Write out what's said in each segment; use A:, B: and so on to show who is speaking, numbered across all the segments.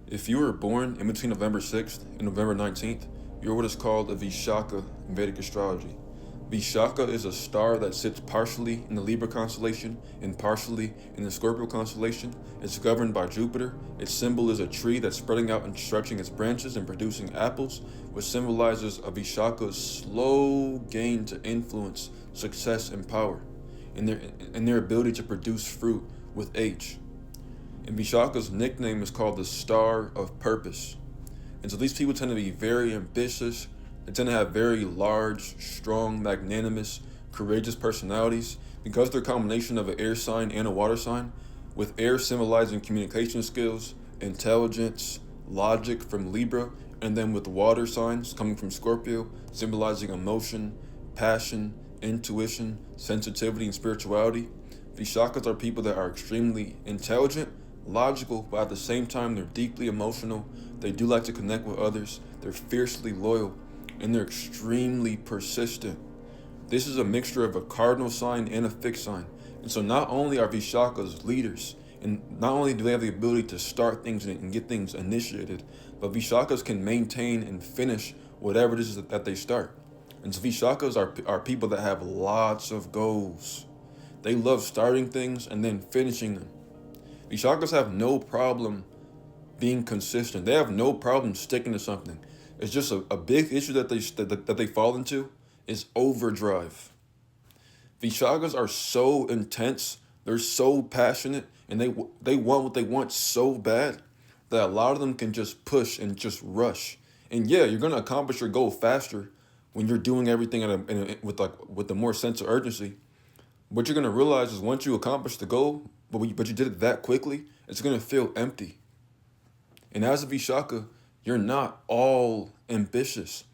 A: If you were born in between November 6th and November 19th, you're what is called a Vishakha in Vedic astrology. Vishakha is a star that sits partially in the Libra constellation and partially in the Scorpio constellation. It's governed by Jupiter. Its symbol is a tree that's spreading out and stretching its branches and producing apples, which symbolizes a Vishakha's slow gain to influence, success, and power, and their ability to produce fruit with age. And Vishaka's nickname is called the Star of Purpose. And so these people tend to be very ambitious. They tend to have very large, strong, magnanimous, courageous personalities because they're a combination of an air sign and a water sign, with air symbolizing communication skills, intelligence, logic from Libra, and then with water signs coming from Scorpio, symbolizing emotion, passion, intuition, sensitivity, and spirituality. Vishakhas are people that are extremely intelligent, logical, but at the same time, they're deeply emotional. They do like to connect with others. They're fiercely loyal, and they're extremely persistent. This is a mixture of a cardinal sign and a fixed sign. And so not only are Vishakhas leaders, and not only do they have the ability to start things and get things initiated, but Vishakhas can maintain and finish whatever it is that they start. And so Vishakhas are people that have lots of goals. They love starting things and then finishing them. Vishakhas have no problem being consistent. They have no problem sticking to something. It's just a big issue that they fall into is overdrive. Vishakhas are so intense, they're so passionate, and they want what they want so bad that a lot of them can just push and just rush. And yeah, you're gonna accomplish your goal faster when you're doing everything with a more sense of urgency. What you're gonna realize is once you accomplish the goal, but you did it that quickly, it's gonna feel empty. And as a Vishakha, you're not all ambitious.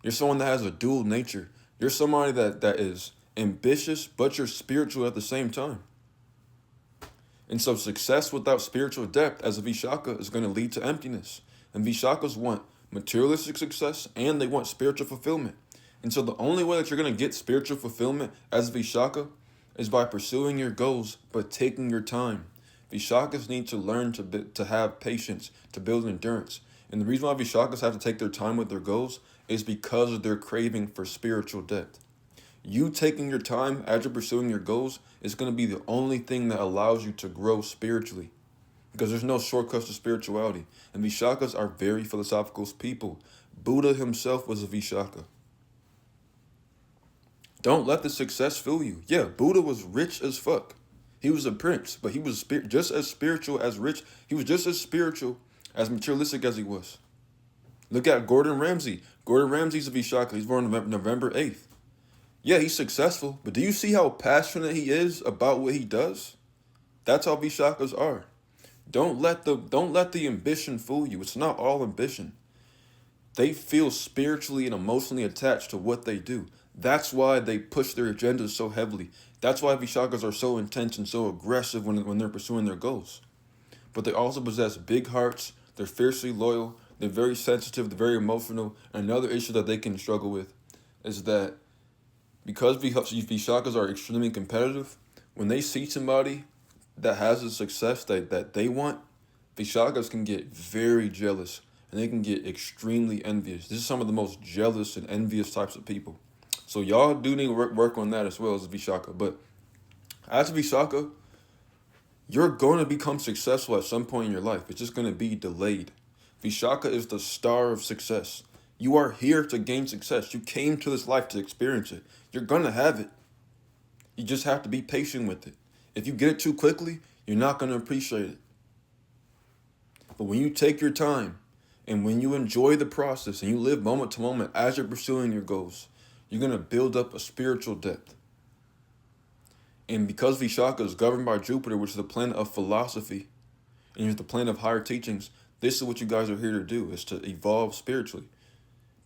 A: You're someone that has a dual nature. You're somebody that is ambitious, but you're spiritual at the same time. And so success without spiritual depth as a Vishakha is going to lead to emptiness. And Vishakhas want materialistic success and they want spiritual fulfillment. And so the only way that you're going to get spiritual fulfillment as a Vishakha is by pursuing your goals, but taking your time. Vishakhas need to learn to have patience, to build endurance. And the reason why Vishakhas have to take their time with their goals is because of their craving for spiritual depth. You taking your time as you're pursuing your goals is going to be the only thing that allows you to grow spiritually. Because there's no shortcuts to spirituality. And Vishakhas are very philosophical people. Buddha himself was a Vishakha. Don't let the success fool you. Yeah, Buddha was rich as fuck. He was a prince, but he was just as spiritual as rich. He was just as spiritual as materialistic as he was. Look at Gordon Ramsay. Gordon Ramsay's a Vishakha. He's born November 8th. Yeah, he's successful, but do you see how passionate he is about what he does? That's how Vishakhas are. Don't let the ambition fool you. It's not all ambition. They feel spiritually and emotionally attached to what they do. That's why they push their agendas so heavily. That's why Vishakhas are so intense and so aggressive when they're pursuing their goals. But they also possess big hearts. They're fiercely loyal. They're very sensitive. They're very emotional. And another issue that they can struggle with is that because Vishakhas are extremely competitive, when they see somebody that has the success that they want, Vishakhas can get very jealous and they can get extremely envious. This is some of the most jealous and envious types of people. So y'all do need to work on that as well as a Vishakha. But as a Vishakha, you're going to become successful at some point in your life. It's just going to be delayed. Vishakha is the star of success. You are here to gain success. You came to this life to experience it. You're going to have it. You just have to be patient with it. If you get it too quickly, you're not going to appreciate it. But when you take your time and when you enjoy the process and you live moment to moment as you're pursuing your goals, you're going to build up a spiritual depth. And because Vishakha is governed by Jupiter, which is the planet of philosophy, and it's the planet of higher teachings, this is what you guys are here to do, is to evolve spiritually.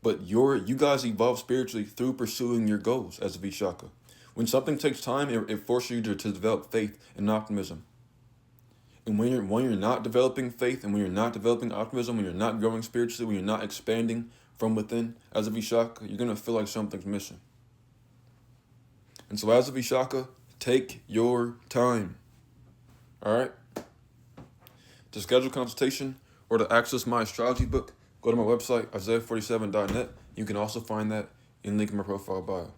A: But you guys evolve spiritually through pursuing your goals as a Vishakha. When something takes time, it forces you to develop faith and optimism. And when you're not developing faith and when you're not developing optimism, when you're not growing spiritually, when you're not expanding from within as a Vishakha, you're going to feel like something's missing. And so as a Vishakha, take your time. All right? To schedule consultation or to access my astrology book, go to my website, isaiah47.net. You can also find that in link in my profile bio.